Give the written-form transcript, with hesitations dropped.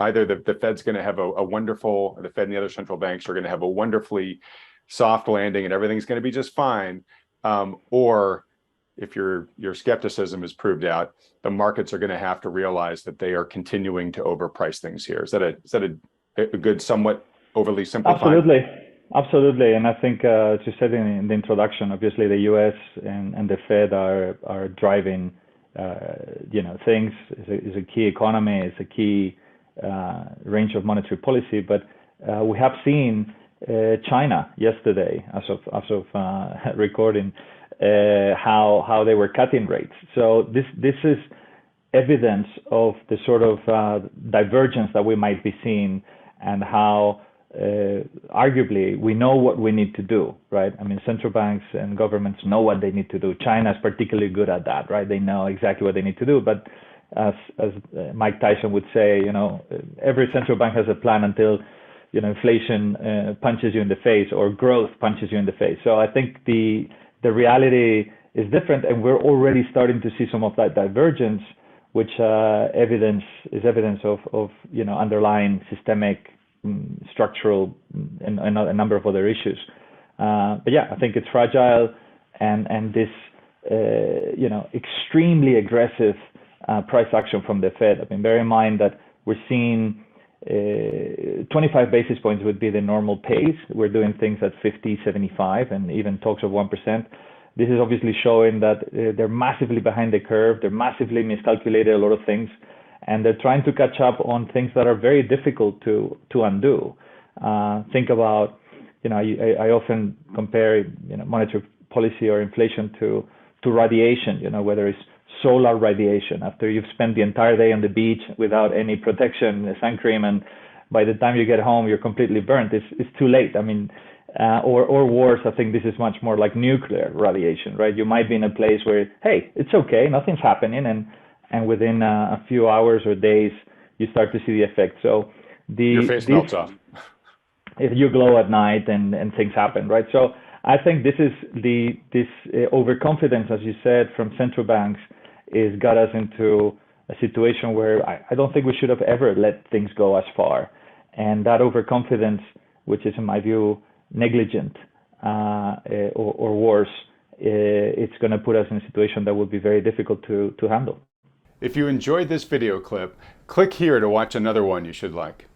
either the Fed's going to have a wonderful, the Fed and the other central banks are going to have a wonderfully soft landing and everything's going to be just fine, or if your skepticism is proved out, the markets are going to have to realize that they are continuing to overprice things here. Is that a good, somewhat overly simplified? Absolutely. And I think, as you said in the introduction, obviously the U.S. and the Fed are driving, things. Is a key economy, is a key range of monetary policy. But we have seen China yesterday, as of recording, how they were cutting rates. So this is evidence of the sort of divergence that we might be seeing, and how arguably we know what we need to do, right? I mean, central banks and governments know what they need to do. China is particularly good at that, right? They know exactly what they need to do. But as Mike Tyson would say, every central bank has a plan until inflation punches you in the face, or growth punches you in the face. So I think the reality is different, and we're already starting to see some of that divergence, which evidence of underlying systemic, structural, and a number of other issues. But yeah, I think it's fragile, and this extremely aggressive price action from the Fed. I mean, bear in mind that we're seeing 25 basis points would be the normal pace. We're doing things at 50, 75, and even talks of 1%. This is obviously showing that they're massively behind the curve. They're massively miscalculated a lot of things, and they're trying to catch up on things that are very difficult to undo. Think about, I often compare, monetary policy or inflation to radiation. Whether it's solar radiation, after you've spent the entire day on the beach without any protection, sun cream, and by the time you get home you're completely burnt. It's too late. I mean, or worse, I think this is much more like nuclear radiation, right? You might be in a place where, hey, it's okay, nothing's happening, and within a few hours or days you start to see the effect. So your face melts off. If you glow at night and things happen, right? So I think this is this overconfidence, as you said, from central banks, is got us into a situation where I don't think we should have ever let things go as far. And that overconfidence, which is in my view negligent or worse, it's going to put us in a situation that will be very difficult to handle. If you enjoyed this video clip, click here to watch another one you should like.